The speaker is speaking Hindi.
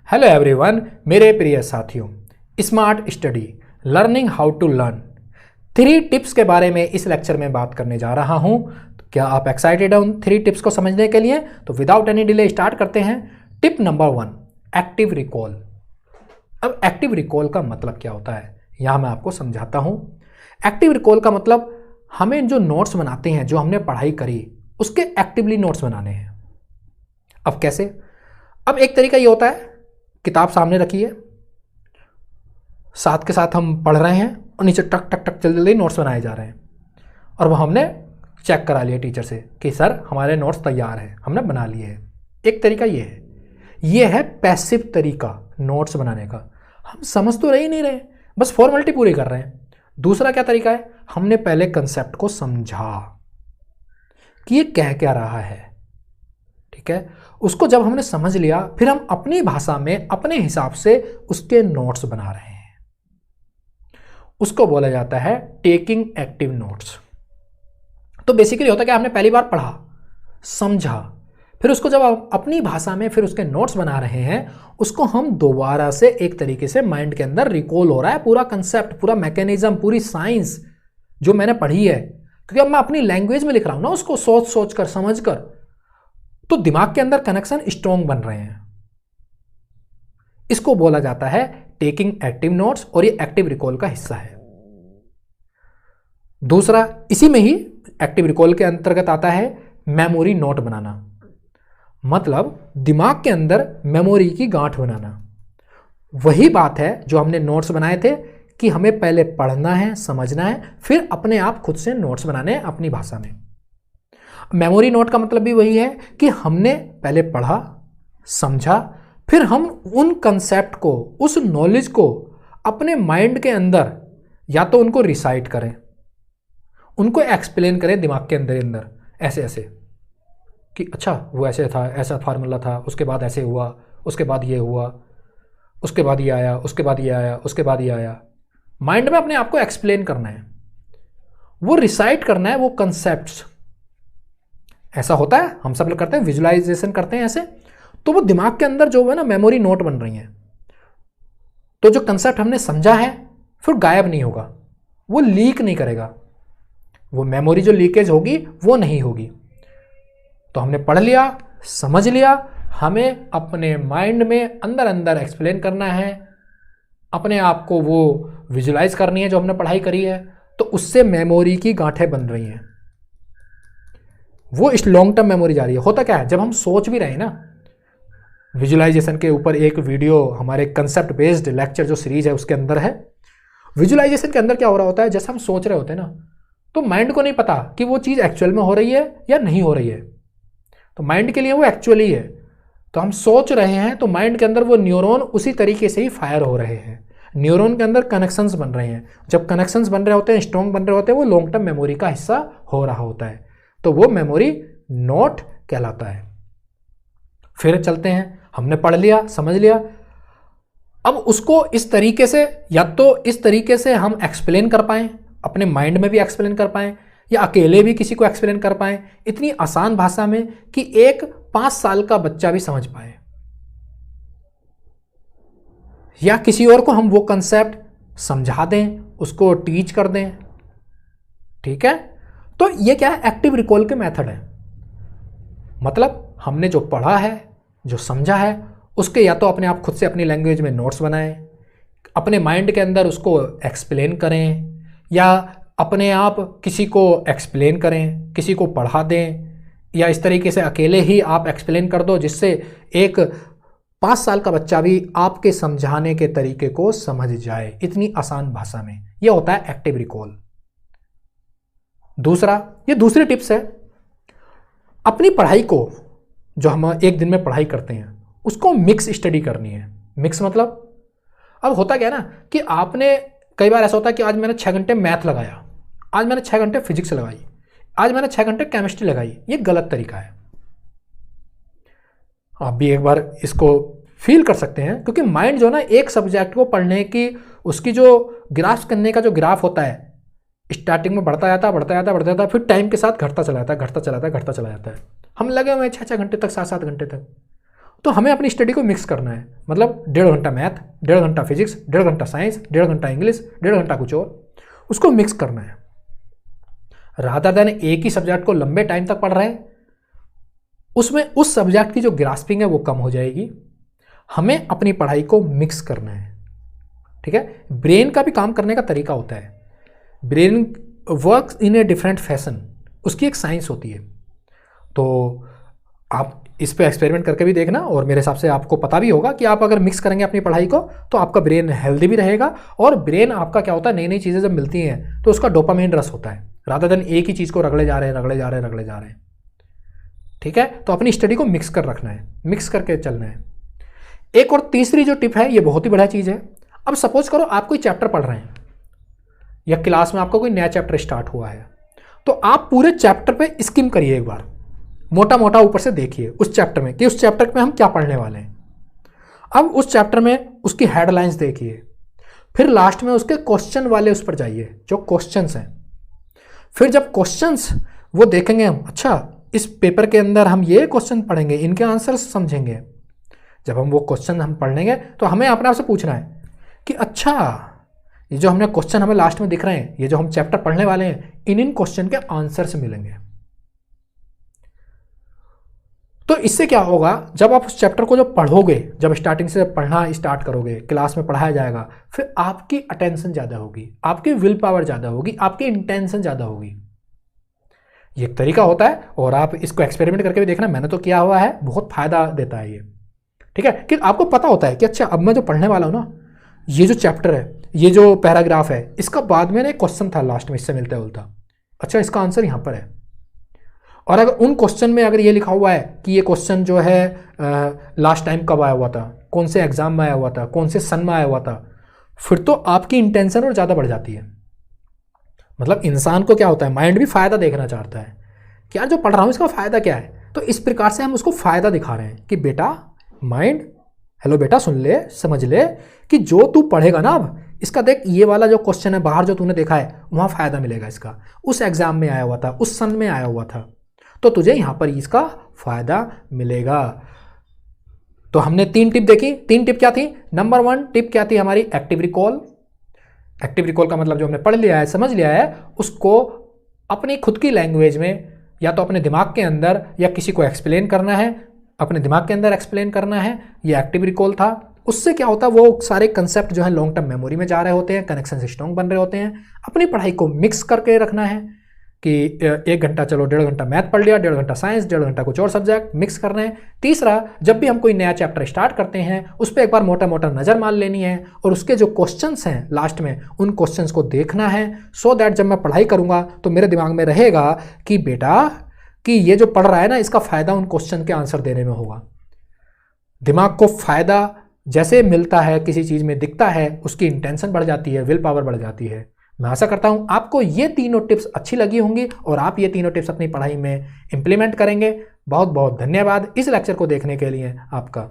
हेलो एवरीवन, मेरे प्रिय साथियों, smart study learning how to learn 3 tips के बारे में इस लेक्चर में बात करने जा रहा हूं। तो क्या आप एक्साइटेड हैं उन 3 टिप्स को समझने के लिए? तो विदाउट एनी डिले स्टार्ट करते हैं। Tip number 1, active recall. अब एक्टिव रिकॉल का मतलब क्या होता है, यहां मैं आपको समझाता हूं। एक्टिव रिकॉल का मतलब हमें जो नोट्स बनाते हैं, जो हमने पढ़ाई करी, उसके एक्टिवली नोट्स बनाने हैं। अब कैसे? अब एक तरीका ये होता है, किताब सामने रखी है, साथ के साथ हम पढ़ रहे हैं और नीचे टक टक टक जल्दी जल्दी नोट्स बनाए जा रहे हैं, और वो हमने चेक करा लिया टीचर से कि सर हमारे नोट्स तैयार हैं, हमने बना लिए हैं। एक तरीका ये है पैसिव तरीका नोट्स बनाने का। हम समझ तो रह ही नहीं रहे, बस फॉर्मेलिटी पूरी कर रहे हैं। दूसरा क्या तरीका है, हमने पहले कंसेप्ट को समझा कि ये कह क्या रहा है, ठीक है। उसको जब हमने समझ लिया, फिर हम अपनी भाषा में अपने हिसाब से उसके नोट्स बना रहे हैं। उसको बोला जाता है टेकिंग एक्टिव नोट्स। तो बेसिकली होता क्या, हमने पहली बार पढ़ा, समझा, फिर उसको जब आप अपनी भाषा में फिर उसके नोट्स बना रहे हैं, उसको हम दोबारा से एक तरीके से माइंड के अंदर रिकॉल हो रहा है। पूरा कंसेप्ट, पूरा मैकेनिज्म, पूरी साइंस जो मैंने पढ़ी है, क्योंकि अब मैं अपनी लैंग्वेज में लिख रहा हूं ना, उसको सोच सोच कर, समझ कर, तो दिमाग के अंदर कनेक्शन स्ट्रॉन्ग बन रहे हैं। इसको बोला जाता है टेकिंग एक्टिव नोट्स, और ये एक्टिव रिकॉल का हिस्सा है। दूसरा, इसी में ही एक्टिव रिकॉल के अंतर्गत आता है मेमोरी नोट बनाना, मतलब दिमाग के अंदर मेमोरी की गांठ बनाना। वही बात है जो हमने नोट्स बनाए थे कि हमें पहले पढ़ना है, समझना है, फिर अपने आप खुद से नोट्स बनाने हैं अपनी भाषा में। मेमोरी नोट का मतलब भी वही है कि हमने पहले पढ़ा, समझा, फिर हम उन कंसेप्ट को, उस नॉलेज को अपने माइंड के अंदर या तो उनको रिसाइट करें, उनको एक्सप्लेन करें दिमाग के अंदर ऐसे ऐसे कि अच्छा वो ऐसे था, ऐसा फार्मूला था, उसके बाद ऐसे हुआ, उसके बाद ये हुआ, उसके बाद ये आया, उसके बाद ये आया, उसके बाद ये आया। माइंड में अपने आप को एक्सप्लेन करना है, वो रिसाइट करना है वो कंसेप्ट्स। ऐसा होता है, हम सब लोग करते हैं, विजुअलाइजेशन करते हैं ऐसे। तो वो दिमाग के अंदर जो है ना, मेमोरी नोट बन रही हैं। तो जो कंसेप्ट हमने समझा है फिर गायब नहीं होगा, वो लीक नहीं करेगा, वो मेमोरी जो लीकेज होगी वो नहीं होगी। तो हमने पढ़ लिया, समझ लिया, हमें अपने माइंड में अंदर अंदर एक्सप्लेन करना है, अपने आप को वो विजुअलाइज करनी है जो हमने पढ़ाई करी है। तो उससे मेमोरी की गांठें बन रही हैं, वो इस लॉन्ग टर्म मेमोरी जा रही है। होता क्या है, जब हम सोच भी रहे हैं ना, विजुअलाइजेशन के ऊपर एक वीडियो हमारे कंसेप्ट बेस्ड लेक्चर जो सीरीज है उसके अंदर है। विजुअलाइजेशन के अंदर क्या हो रहा होता है, जैसे हम सोच रहे होते हैं ना, तो माइंड को नहीं पता कि वो चीज़ एक्चुअल में हो रही है या नहीं हो रही है। तो माइंड के लिए वो एक्चुअली है। तो हम सोच रहे हैं तो माइंड के अंदर वो न्यूरॉन उसी तरीके से ही फायर हो रहे हैं, न्यूरॉन के अंदर कनेक्शंस बन रहे हैं। जब कनेक्शंस बन रहे होते हैं, स्ट्रॉन्ग बन रहे होते हैं, वो लॉन्ग टर्म मेमोरी का हिस्सा हो रहा होता है। तो वो मेमोरी नोट कहलाता है। फिर चलते हैं, हमने पढ़ लिया, समझ लिया, अब उसको इस तरीके से, या तो इस तरीके से हम एक्सप्लेन कर पाएं, अपने माइंड में भी एक्सप्लेन कर पाएं, या अकेले भी किसी को एक्सप्लेन कर पाएं इतनी आसान भाषा में कि एक 5 साल का बच्चा भी समझ पाए, या किसी और को हम वो कंसेप्ट समझा दें, उसको टीच कर दें, ठीक है। तो ये क्या है, एक्टिव रिकॉल के मेथड है। मतलब हमने जो पढ़ा है, जो समझा है, उसके या तो अपने आप खुद से अपनी लैंग्वेज में नोट्स बनाएं, अपने माइंड के अंदर उसको एक्सप्लेन करें, या अपने आप किसी को एक्सप्लेन करें, किसी को पढ़ा दें, या इस तरीके से अकेले ही आप एक्सप्लेन कर दो, जिससे एक 5 साल का बच्चा भी आपके समझाने के तरीके को समझ जाए इतनी आसान भाषा में। यह होता है एक्टिव रिकॉल। दूसरा, ये दूसरी टिप्स है, अपनी पढ़ाई को, जो हम एक दिन में पढ़ाई करते हैं, उसको मिक्स स्टडी करनी है। मिक्स मतलब, अब होता क्या है ना कि आपने, कई बार ऐसा होता है कि आज मैंने 6 घंटे मैथ लगाया, आज मैंने 6 घंटे फिजिक्स लगाई, आज मैंने 6 घंटे केमिस्ट्री लगाई। ये गलत तरीका है। आप भी एक बार इसको फील कर सकते हैं, क्योंकि माइंड जो ना, एक सब्जेक्ट को पढ़ने की, उसकी जो ग्राफ करने का जो ग्राफ होता है, स्टार्टिंग में बढ़ता जाता है, फिर टाइम के साथ घटता चला जाता है, घटता चला जाता है। हम लगे हुए 6-6 घंटे तक, 7-7 घंटे तक। तो हमें अपनी स्टडी को मिक्स करना है, मतलब 1.5 घंटा मैथ, 1.5 घंटा फिजिक्स, 1.5 घंटा साइंस, 1.5 घंटा इंग्लिश, 1.5 घंटा कुछ और, उसको मिक्स करना है। रादर देन एक ही सब्जेक्ट को लंबे टाइम तक पढ़ रहे हैं, उसमें उस सब्जेक्ट की जो ग्रास्पिंग है वो कम हो जाएगी। हमें अपनी पढ़ाई को मिक्स करना है, ठीक है। ब्रेन का भी काम करने का तरीका होता है, brain works in a different fashion, उसकी एक साइंस होती है। तो आप इस पे एक्सपेरिमेंट करके भी देखना, और मेरे हिसाब से आपको पता भी होगा कि आप अगर मिक्स करेंगे अपनी पढ़ाई को तो आपका ब्रेन हेल्दी भी रहेगा। और ब्रेन आपका क्या होता है, नई नई चीज़ें जब मिलती हैं तो उसका डोपामाइन रस होता है, रादर देन एक ही चीज़ को रगड़े जा रहे हैं, ठीक है। तो अपनी स्टडी को मिक्स कर रखना है, मिक्स करके चलना है। एक और तीसरी जो टिप है, ये बहुत ही बढ़िया चीज़ है। अब सपोज करो आप कोई चैप्टर पढ़ रहे हैं, या क्लास में आपका कोई नया चैप्टर स्टार्ट हुआ है, तो आप पूरे चैप्टर पे स्किम करिए एक बार, मोटा मोटा ऊपर से देखिए उस चैप्टर में कि उस चैप्टर में हम क्या पढ़ने वाले हैं। अब उस चैप्टर में उसकी हेडलाइंस देखिए, फिर लास्ट में उसके क्वेश्चन वाले उस पर जाइए, जो क्वेश्चंस हैं। फिर जब क्वेश्चंस वो देखेंगे हम, अच्छा इस पेपर के अंदर हम ये क्वेश्चन पढ़ेंगे, इनके आंसर समझेंगे। जब हम वो क्वेश्चन हम पढ़ लेंगे तो हमें अपने आप से पूछना है कि अच्छा ये जो हमने क्वेश्चन हमें लास्ट में दिख रहे हैं, ये जो हम चैप्टर पढ़ने वाले हैं, इन क्वेश्चन के आंसर से मिलेंगे। तो इससे क्या होगा, जब आप उस चैप्टर को जब पढ़ोगे, जब स्टार्टिंग से पढ़ना स्टार्ट करोगे, क्लास में पढ़ाया जाएगा, फिर आपकी अटेंशन ज़्यादा होगी, आपकी विल पावर ज़्यादा होगी, आपकी इंटेंशन ज़्यादा होगी। ये एक तरीका होता है, और आप इसको एक्सपेरिमेंट करके भी देखना, मैंने तो किया हुआ है, बहुत फायदा देता है ये, ठीक है। कि आपको पता होता है कि अच्छा अब मैं जो पढ़ने वाला हूँ ना, ये जो चैप्टर है, ये जो पैराग्राफ है, इसका बाद में एक क्वेश्चन था लास्ट में इससे मिलता जुलता, अच्छा इसका आंसर यहाँ पर है। और अगर उन क्वेश्चन में अगर ये लिखा हुआ है कि ये क्वेश्चन जो है लास्ट टाइम कब आया हुआ था, कौन से एग्जाम में आया हुआ था, कौन से सन में आया हुआ था, फिर तो आपकी इंटेंशन और ज़्यादा बढ़ जाती है। मतलब इंसान को क्या होता है, माइंड भी फ़ायदा देखना चाहता है कि यार जो पढ़ रहा हूँ इसका फ़ायदा क्या है। तो इस प्रकार से हम उसको फ़ायदा दिखा रहे हैं कि बेटा माइंड, हेलो बेटा सुन ले, समझ ले कि जो तू पढ़ेगा ना, अब इसका देख ये वाला जो क्वेश्चन है बाहर जो तूने देखा है, वहाँ फ़ायदा मिलेगा इसका, उस एग्ज़ाम में आया हुआ था, उस सन में आया हुआ था, तो तुझे यहाँ पर इसका फ़ायदा मिलेगा। तो हमने 3 टिप देखी। 3 टिप क्या थी? नंबर 1 टिप क्या थी हमारी? Active recall. एक्टिव रिकॉल का मतलब जो हमने पढ़ लिया है, समझ लिया है, उसको अपनी खुद की लैंग्वेज में या तो अपने दिमाग के अंदर या किसी को एक्सप्लेन करना है, अपने दिमाग के अंदर एक्सप्लेन करना है, ये एक्टिव रिकॉल था। उससे क्या होता है, वो सारे कंसेप्ट जो है लॉन्ग टर्म मेमोरी में जा रहे होते हैं, कनेक्शन स्ट्रॉन्ग बन रहे होते हैं। अपनी पढ़ाई को मिक्स करके रखना है कि 1 घंटा चलो 1.5 घंटा मैथ पढ़ लिया, 1.5 घंटा साइंस, 1.5 घंटा कुछ और सब्जेक्ट मिक्स करना है। तीसरा, जब भी हम कोई नया चैप्टर स्टार्ट करते हैं उस पर एक बार मोटा मोटा नज़र मार लेनी है और उसके जो क्वेश्चंस हैं लास्ट में, उन क्वेश्चंस को देखना है, सो दैट जब मैं पढ़ाई करूँगा तो मेरे दिमाग में रहेगा कि बेटा कि ये जो पढ़ रहा है ना, इसका फ़ायदा उन क्वेश्चन के आंसर देने में होगा। दिमाग को फ़ायदा जैसे मिलता है, किसी चीज़ में दिखता है, उसकी इंटेंशन बढ़ जाती है, विल पावर बढ़ जाती है। मैं आशा करता हूं आपको ये तीनों टिप्स अच्छी लगी होंगी और आप ये तीनों टिप्स अपनी पढ़ाई में इंप्लीमेंट करेंगे। बहुत बहुत धन्यवाद इस लेक्चर को देखने के लिए आपका।